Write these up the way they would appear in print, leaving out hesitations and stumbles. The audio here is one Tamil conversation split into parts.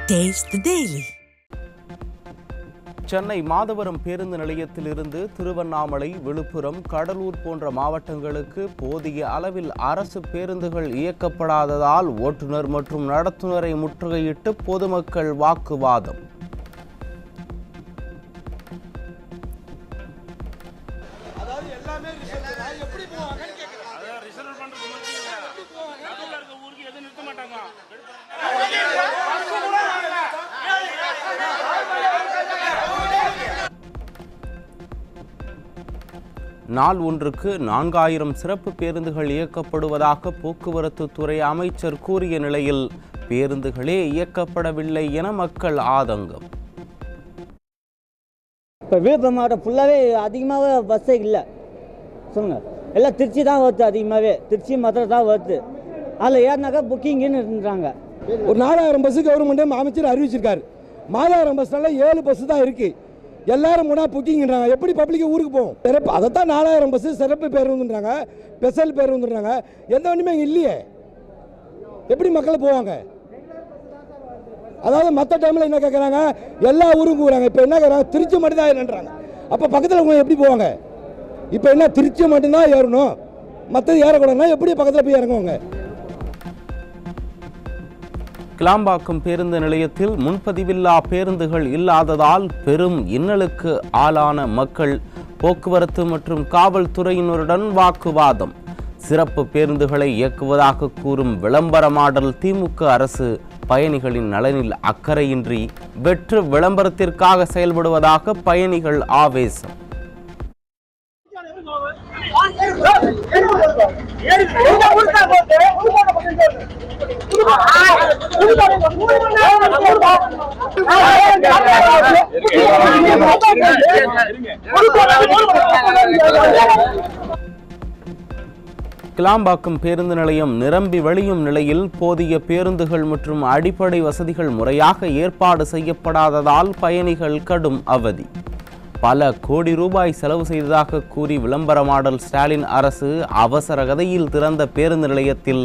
Taste the Daily. Chennai Madhavaram பேருந்து நிலையத்திலிருந்து திருவண்ணாமலை, விழுப்புரம், கடலூர் போன்ற மாவட்டங்களுக்கு போதிய அளவில் அரசு பேருந்துகள் இயக்கப்படாததால் ஓட்டுநர் மற்றும் நடத்துனரை முற்றுகையிட்டு பொதுமக்கள் வாக்குவாதம். நாள் ஒன்றுக்கு 4000 சிறப்பு பேருந்துகள் இயக்கப்படுவதாக போக்குவரத்து துறை அமைச்சர் கூறிய நிலையில் பேருந்துகளே இயக்கப்படவில்லை என மக்கள் ஆதங்கம். இப்போ விழுப்புரம் மாவட்டம் ஃபுல்லாகவே அதிகமாகவே பஸ்ஸே இல்லை. சொல்லுங்கள், எல்லாம் திருச்சி தான் வருது. அதிகமாகவே திருச்சி மதுரை தான் வருது. அதில் ஏறினாக்கா புக்கிங்குன்னுன்றாங்க. ஒரு 4000 பஸ்ஸு கவர்மெண்ட்டே அமைச்சர் அறிவிச்சிருக்காரு. 4000 பஸ்னால 7 பஸ்ஸு தான் இருக்குது. எல்லாரும் முன்னாடி புக்கிங்கிறாங்க. எப்படி பப்ளிக்கு ஊருக்கு போகும்? சிறப்பு அதை தான் 4000 பஸ்ஸு சிறப்பு பேருந்துன்றாங்க, ஸ்பெஷல் பேருந்துன்றாங்க. எந்த வண்டியுமே இங்கே இல்லையே. எப்படி மக்கள் போவாங்க? அதாவது மற்ற டைமில் என்ன கேட்குறாங்க, எல்லா ஊருக்கும் போகிறாங்க. இப்போ என்ன கேட்குறாங்க, திருச்சி மட்டும்தான் ஏறன்றாங்க. அப்போ பக்கத்தில் அவங்க எப்படி போவாங்க? இப்போ என்ன திருச்சி மட்டும்தான் ஏறணும், மற்றது ஏறக்கூடாதுன்னா எப்படி பக்கத்தில் போய் இறங்குவாங்க? கிளாம்பாக்கம் பேருந்து நிலையத்தில் முன்பதிவில்லா பேருந்துகள் இல்லாததால் பெரும் இன்னலுக்கு ஆளான மக்கள் போக்குவரத்து மற்றும் காவல்துறையினருடன் வாக்குவாதம். சிறப்பு பேருந்துகளை இயக்குவதாக கூறும் விளம்பர மாடல் திமுக அரசு பயணிகளின் நலனில் அக்கறையின்றி வெற்று விளம்பரத்திற்காக செயல்படுவதாக பயணிகள் ஆவேசம். கிளாம்பாக்கம் பேருந்து நிலையம் நிரம்பி வழியும் நிலையில் போதிய பேருந்துகள் மற்றும் அடிப்படை வசதிகள் முறையாக ஏற்பாடு செய்யப்படாததால் பயணிகள் கடும் அவதி. பல கோடி ரூபாய் செலவு செய்ததாக கூறி விளம்பர மாடல் ஸ்டாலின் அரசு அவசர கதையில் திறந்த பேருந்து நிலையத்தில்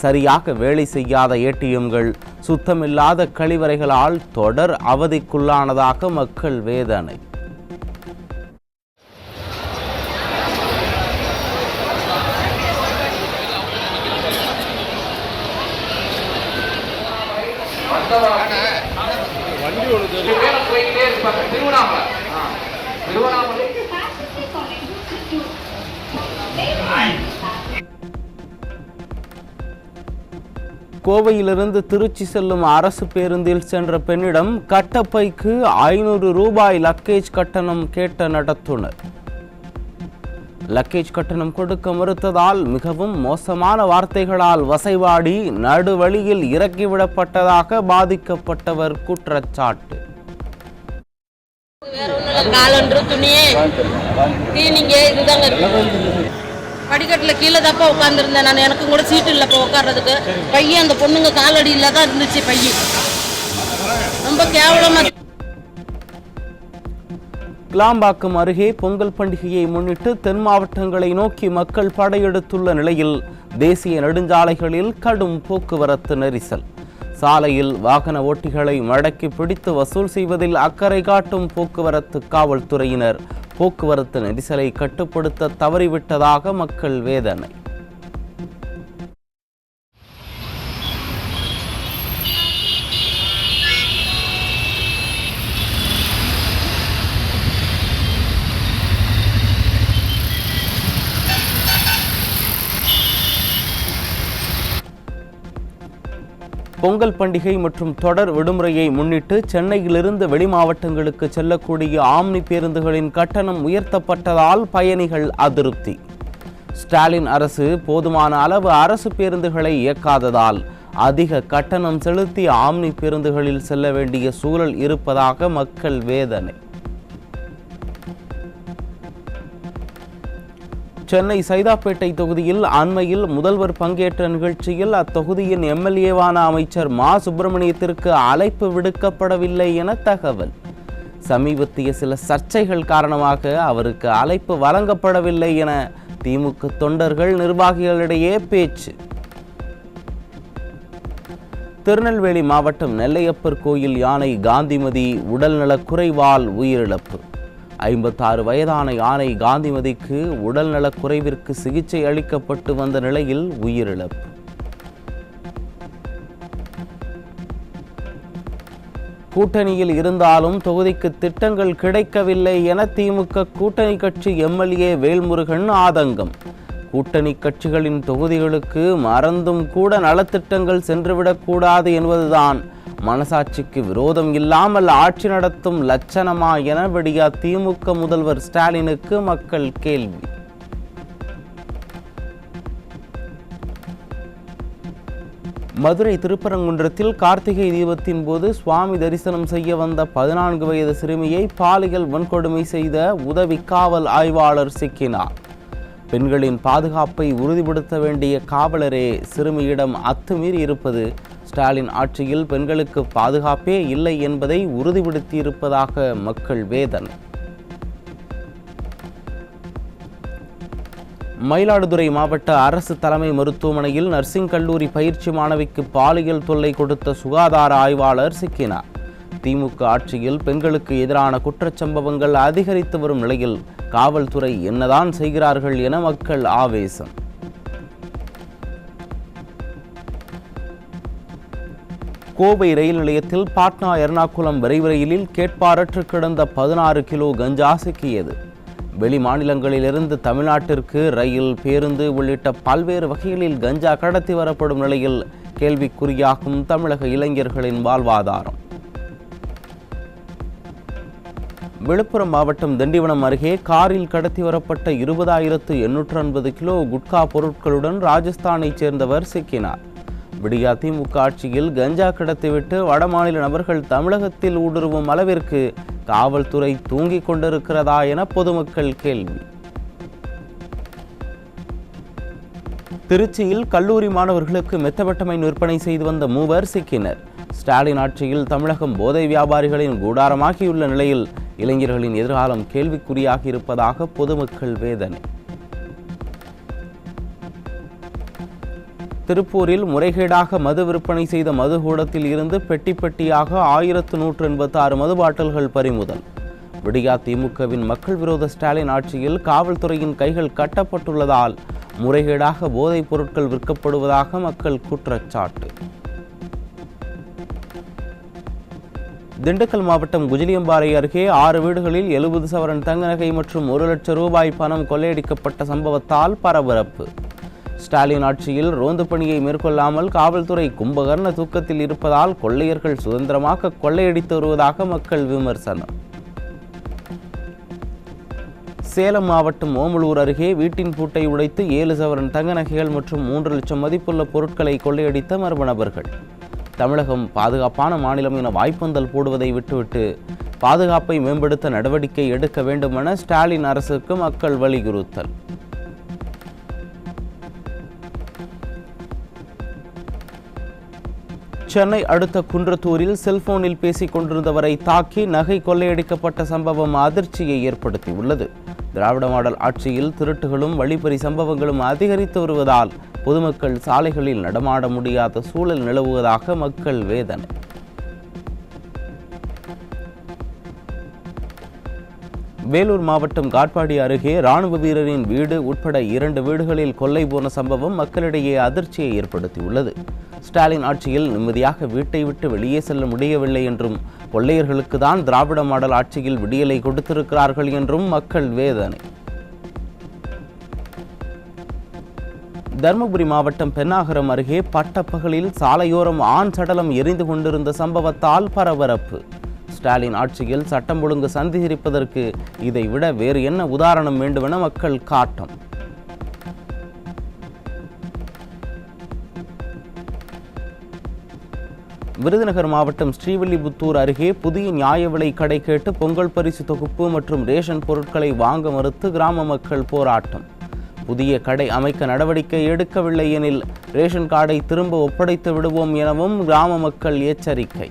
சரியாக வேலை செய்யாத ஏடிஎம்கள், சுத்தமில்லாத கழிவறைகளால் தொடர் அவதிக்குள்ளானதாக மக்கள் வேதனை. கோவையிலிருந்து திருச்சி செல்லும் அரசு பேருந்தில் சென்ற பெண்ணிடம் கட்டப்பைக்கு 500 ரூபாய் லக்கேஜ் கட்டணம் கேட்ட நடத்துனர். லக்கேஜ் கட்டணம் கொடுக்க மறுத்ததால் மிகவும் மோசமான வார்த்தைகளால் வசைபாடி நடுவழியில் இறக்கிவிடப்பட்டதாக பாதிக்கப்பட்டவர் குற்றச்சாட்டு. படிக்கட்டில் கீழே தாப்பா உட்காந்துருந்தேன் நான். எனக்கும் கூட சீட்டு இல்லைப்பா உட்கார்றதுக்கு. பையன் அந்த பொண்ணுங்க காலடியில் தான் இருந்துச்சு. பையன் ரொம்ப கேவலமா. கிளாம்பாக்கம் அருகே பொங்கல் பண்டிகையை முன்னிட்டு தென் மாவட்டங்களை நோக்கி மக்கள் படையெடுத்துள்ள நிலையில் தேசிய நெடுஞ்சாலைகளில் கடும் போக்குவரத்து நெரிசல். சாலையில் வாகன ஓட்டிகளை மடக்கி பிடித்து வசூல் செய்வதில் அக்கறை காட்டும் போக்குவரத்து காவல்துறையினர் போக்குவரத்து நெரிசலை கட்டுப்படுத்த தவறிவிட்டதாக மக்கள் வேதனை. பொங்கல் பண்டிகை மற்றும் தொடர் விடுமுறையை முன்னிட்டு சென்னையிலிருந்து வெளி மாவட்டங்களுக்கு செல்லக்கூடிய ஆம்னி பேருந்துகளின் கட்டணம் உயர்த்தப்பட்டதால் பயணிகள் அதிருப்தி. ஸ்டாலின் அரசு போதுமான அளவு அரசு பேருந்துகளை இயக்காததால் அதிக கட்டணம் செலுத்தி ஆம்னி பேருந்துகளில் செல்ல வேண்டிய சூழல் இருப்பதாக மக்கள் வேதனை. சென்னை சைதாப்பேட்டை தொகுதியில் அண்மையில் முதல்வர் பங்கேற்ற நிகழ்ச்சியில் அத்தொகுதியின் எம்எல்ஏவான அமைச்சர் மா சுப்பிரமணியத்திற்கு அழைப்பு விடுக்கப்படவில்லை என தகவல். சமீபத்திய சில சர்ச்சைகள் காரணமாக அவருக்கு அழைப்பு வழங்கப்படவில்லை என திமுக தொண்டர்கள் நிர்வாகிகளிடையே பேச்சு. திருநெல்வேலி மாவட்டம் நெல்லையப்பர் கோயில் யானை காந்திமதி உடல்நலக் குறைவால் உயிரிழப்பு. 56 வயதான யானை காந்திமதிக்கு உடல்நலக் குறைவிற்கு சிகிச்சை அளிக்கப்பட்டு வந்த நிலையில் உயிரிழப்பு. கூட்டணியில் இருந்தாலும் தொகுதிக்கு திட்டங்கள் கிடைக்கவில்லை என திமுக கூட்டணி கட்சி எம்எல்ஏ வேல்முருகன் ஆதங்கம். கூட்டணி கட்சிகளின் தொகுதிகளுக்கு மறந்தும் கூட நலத்திட்டங்கள் சென்றுவிடக்கூடாது என்பதுதான் மனசாட்சிக்கு விரோதம் இல்லாமல் ஆட்சி நடத்தும் லட்சணமா என விடியா திமுக முதல்வர் ஸ்டாலினுக்கு மக்கள் கேள்வி. மதுரை திருப்பரங்குன்றத்தில் கார்த்திகை தீபத்தின் போது சுவாமி தரிசனம் செய்ய வந்த 14 வயது சிறுமியை பாலியல் வன்கொடுமை செய்த உதவி காவல் ஆய்வாளர் சிக்கினார். பெண்களின் பாதுகாப்பை உறுதிப்படுத்த வேண்டிய காவலரே சிறுமியிடம் அத்துமீறி இருப்பது ஸ்டாலின் ஆட்சியில் பெண்களுக்கு பாதுகாப்பே இல்லை என்பதை உறுதிப்படுத்தியிருப்பதாக மக்கள் வேதனை. மயிலாடுதுறை மாவட்ட அரசு தலைமை மருத்துவமனையில் நர்சிங் கல்லூரி பயிற்சி மாணவிக்கு பாலியல் தொல்லை கொடுத்த சுகாதார ஆய்வாளர் சிக்கினார். திமுக ஆட்சியில் பெண்களுக்கு எதிரான குற்றச்சம்பவங்கள் அதிகரித்து வரும் நிலையில் காவல்துறை என்னதான் செய்கிறார்கள் என மக்கள் ஆவேசம். கோவை ரயில் நிலையத்தில் பாட்னா எர்ணாகுளம் விரைவு ரயிலில் கேட்பாரற்று கிடந்த 16 கிலோ கஞ்சா சிக்கியது. வெளி மாநிலங்களிலிருந்து தமிழ்நாட்டிற்கு ரயில், பேருந்து உள்ளிட்ட பல்வேறு வகைகளில் கஞ்சா கடத்தி வரப்படும் நிலையில் கேள்விக்குறியாகும் தமிழக இளைஞர்களின் வாழ்வாதாரம். விழுப்புரம் மாவட்டம் திண்டிவனம் அருகே காரில் கடத்தி வரப்பட்ட 20,850 கிலோ குட்கா பொருட்களுடன் ராஜஸ்தானைச் சேர்ந்தவர் சிக்கினார். விடியா திமுக ஆட்சியில் கஞ்சா கடத்திவிட்டு வடமாநில நபர்கள் தமிழகத்தில் ஊடுருவும் அளவிற்கு காவல்துறை தூங்கிக் கொண்டிருக்கிறதா என பொதுமக்கள் கேள்வி. திருச்சியில் கல்லூரி மாணவர்களுக்கு மெத்தபெட்டமைன் விற்பனை செய்து வந்த 3 சிக்கினர். ஸ்டாலின் ஆட்சியில் தமிழகம் போதை வியாபாரிகளின் கூடாரமாகியுள்ள நிலையில் இளைஞர்களின் எதிர்காலம் கேள்விக்குறியாகி இருப்பதாக பொதுமக்கள் வேதனை. திருப்பூரில் முறைகேடாக மது விற்பனை செய்த மதுகூடத்தில் இருந்து பெட்டி பெட்டியாக 1186 மது பாட்டில்கள் பறிமுதல். விடியா திமுகவின் மக்கள் விரோத ஸ்டாலின் ஆட்சியில் காவல்துறையின் கைகள் கட்டப்பட்டுள்ளதால் முறைகேடாக போதைப் பொருட்கள் விற்கப்படுவதாக மக்கள் குற்றச்சாட்டு. திண்டுக்கல் மாவட்டம் குஜிலியம்பாறை அருகே 6 வீடுகளில் 70 சவரன் தங்க நகை மற்றும் 1 லட்சம் ரூபாய் பணம் கொள்ளையடிக்கப்பட்ட சம்பவத்தால் பரபரப்பு. ஸ்டாலின் ஆட்சியில் ரோந்து பணியை மேற்கொள்ளாமல் காவல்துறை கும்பகர்ண தூக்கத்தில் இருப்பதால் கொள்ளையர்கள் சுதந்திரமாக கொள்ளையடித்து வருவதாக மக்கள் விமர்சனம். சேலம் மாவட்டம் ஓமலூர் அருகே வீட்டின் பூட்டை உடைத்து 7 சவரன் தங்க நகைகள் மற்றும் 3 லட்சம் மதிப்புள்ள பொருட்களை கொள்ளையடித்த மர்ம நபர்கள். தமிழகம் பாதுகாப்பான மாநிலம் என வாய்ப்பந்தல் போடுவதை விட்டுவிட்டு பாதுகாப்பை மேம்படுத்த நடவடிக்கை எடுக்க வேண்டும் என ஸ்டாலின் அரசுக்கு மக்கள் வலியுறுத்தல். சென்னை அடுத்த குன்றத்தூரில் செல்போனில் பேசிக் கொண்டிருந்தவரை தாக்கி நகை கொள்ளையடிக்கப்பட்ட சம்பவம் அதிர்ச்சியை ஏற்படுத்தியுள்ளது. திராவிட மாடல் ஆட்சியில் திருட்டுகளும் வழிப்பறி சம்பவங்களும் அதிகரித்து வருவதால் பொதுமக்கள் சாலைகளில் நடமாட முடியாத சூழல் நிலவுவதாக மக்கள் வேதனை. வேலூர் மாவட்டம் காட்பாடி அருகே ராணுவ வீரரின் வீடு உட்பட 2 வீடுகளில் கொள்ளை போன சம்பவம் மக்களிடையே அதிர்ச்சியை ஏற்படுத்தியுள்ளது. ஸ்டாலின் ஆட்சியில் நிம்மதியாக வீட்டை விட்டு வெளியே செல்ல முடியவில்லை என்றும் கொள்ளையர்களுக்கு தான் திராவிட மாடல் ஆட்சியில் விடியலை கொடுத்திருக்கிறார்கள் என்றும் மக்கள் வேதனை. தருமபுரி மாவட்டம் பென்னாகரம் அருகே பட்டப்பகலில் சாலையோரம் ஆண் சடலம் எரிந்து கொண்டிருந்த சம்பவத்தால் பரபரப்பு. ஸ்டாலின் ஆட்சியில் சட்டம் ஒழுங்கு சந்தித்திருப்பதற்கு இதைவிட வேறு என்ன உதாரணம் வேண்டுமென மக்கள் காட்டம். விருதுநகர் மாவட்டம் ஸ்ரீவில்லிபுத்தூர் அருகே புதிய நியாய விலை கடை கேட்டு பொங்கல் பரிசு தொகுப்பு மற்றும் ரேஷன் பொருட்களை வாங்க மறுத்து கிராம மக்கள் போராட்டம். புதிய கடை அமைக்க நடவடிக்கை எடுக்கவில்லை எனில் ரேஷன் கார்டை திரும்ப ஒப்படைத்து விடுவோம் எனவும் கிராம மக்கள் எச்சரிக்கை.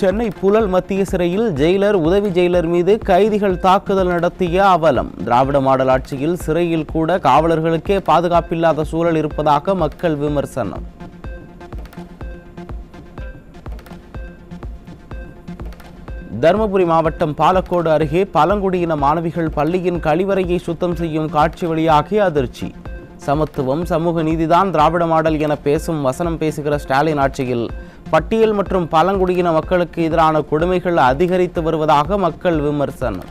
சென்னை புழல் மத்திய சிறையில் ஜெயிலர் உதவி ஜெயிலர் மீது கைதிகள் தாக்குதல் நடத்திய அவலம். திராவிட மாடல் ஆட்சியில் சிறையில் கூட காவலர்களுக்கே பாதுகாப்பில்லாத சூழல் இருப்பதாக மக்கள் விமர்சனம். தருமபுரி மாவட்டம் பாலக்கோடு அருகே பழங்குடியின மாணவிகள் பள்ளியின் கழிவறையை சுத்தம் செய்யும் காட்சி வெளியாகி அதிர்ச்சி. சமத்துவம் சமூக நீதிதான் திராவிட மாடல் என பேசும் வசனம் பேசுகிற ஸ்டாலின் ஆட்சியில் பட்டியல் மற்றும் பழங்குடியின மக்களுக்கு எதிரான கொடுமைகள் அதிகரித்து வருவதாக மக்கள் விமர்சனம்.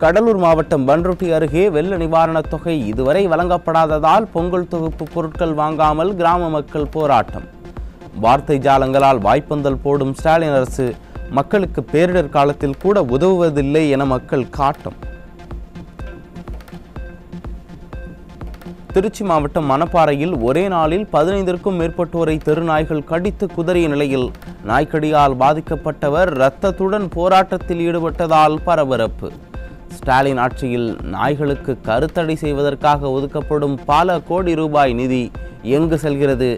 கடலூர் மாவட்டம் பன்ருட்டி அருகே வெள்ள நிவாரணத் தொகை இதுவரை வழங்கப்படாததால் பொங்கல் தொகுப்பு பொருட்கள் வாங்காமல் கிராம மக்கள் போராட்டம். வார்த்தை ஜாலங்களால் வாய்ப்பந்தல் போடும் ஸ்டாலின் அரசு மக்களுக்கு பேரிடர் காலத்தில் கூட உதவுவதில்லை என மக்கள் காட்டம். திருச்சி மாவட்டம் மணப்பாறையில் ஒரே நாளில் 15க்கும் மேற்பட்டோரை தெருநாய்கள் கடித்து குதறிய நிலையில் நாய்க்கடியால் பாதிக்கப்பட்டவர் இரத்தத்துடன் போராட்டத்தில் ஈடுபட்டதால் பரபரப்பு. ஸ்டாலின் ஆட்சியில் நாய்களுக்கு கருத்தடை செய்வதற்காக ஒதுக்கப்படும் பல கோடி ரூபாய் நிதி எங்கு செல்கிறது?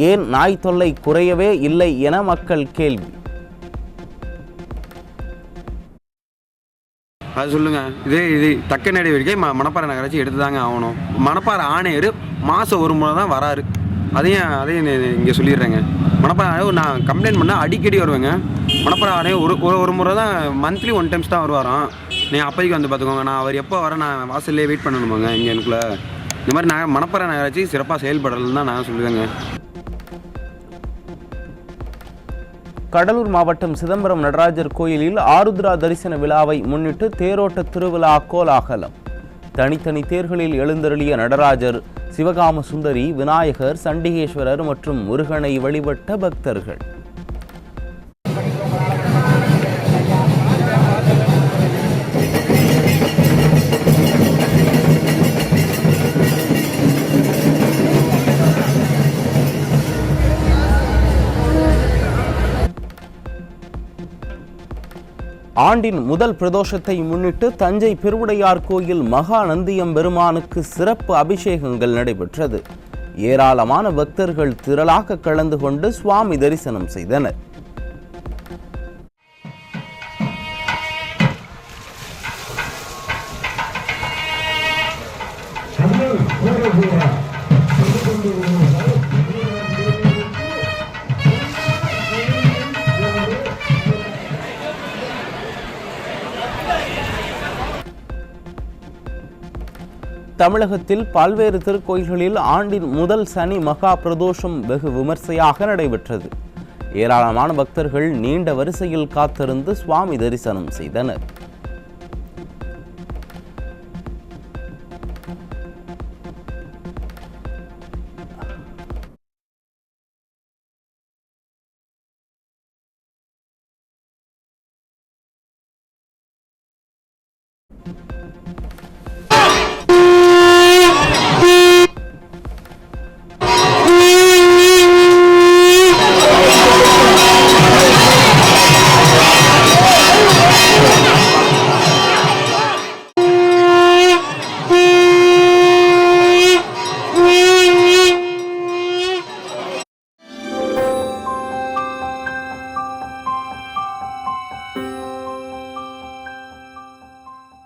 ஏன் நாய் தொல்லை குறையவே இல்லை என மக்கள் கேள்வி. அது சொல்லுங்க. இது தக்க நடவடிக்கை மணப்பாறை நகராட்சி எடுத்துதாங்க ஆகணும். மணப்பாறை ஆணையர் மாதம் ஒரு முறை தான் வராரு. அதையும் இங்கே சொல்லிடுறேங்க. மணப்பாறை ஆணையர் நான் கம்ப்ளைண்ட் பண்ணால் அடிக்கடி வருவேங்க. மணப்பாறை ஆணையர் ஒரு முறை தான் மந்த்லி 1 டைம்ஸ் தான் வருவாராம். நீங்கள் அப்போதைக்கு வந்து பார்த்துக்கோங்க. நான் அவர் எப்போ வர நான் வாசல்லே வெயிட் பண்ணணுமாங்க இங்கே எனக்குள்ள. இந்த மாதிரி மணப்பாறை நகராட்சி சிறப்பாக செயல்படலன்னு தான் நான் சொல்லுவேங்க. கடலூர் மாவட்டம் சிதம்பரம் நடராஜர் கோயிலில் ஆருத்ரா தரிசன விழாவை முன்னிட்டு தேரோட்ட திருவிழா கோலாகலம். தனித்தனி தேர்களில் எழுந்தருளிய நடராஜர், சிவகாம சுந்தரி, விநாயகர், சண்டிகேஸ்வரர் மற்றும் முருகனை வழிபட்ட பக்தர்கள். ஆண்டின் முதல் பிரதோஷத்தை முன்னிட்டு தஞ்சை பெருவுடையார் கோயில் மகா நந்தியம்பெருமானுக்கு சிறப்பு அபிஷேகங்கள் நடைபெற்றது. ஏராளமான பக்தர்கள் திரளாக கலந்து கொண்டு சுவாமி தரிசனம் செய்தனர். தமிழகத்தில் பல்வேறு திருக்கோயில்களில் ஆண்டின் முதல் சனி மகா பிரதோஷம் வெகு விமர்சையாக நடைபெற்றது. ஏராளமான பக்தர்கள் நீண்ட வரிசையில் காத்திருந்து சுவாமி தரிசனம் செய்தனர்.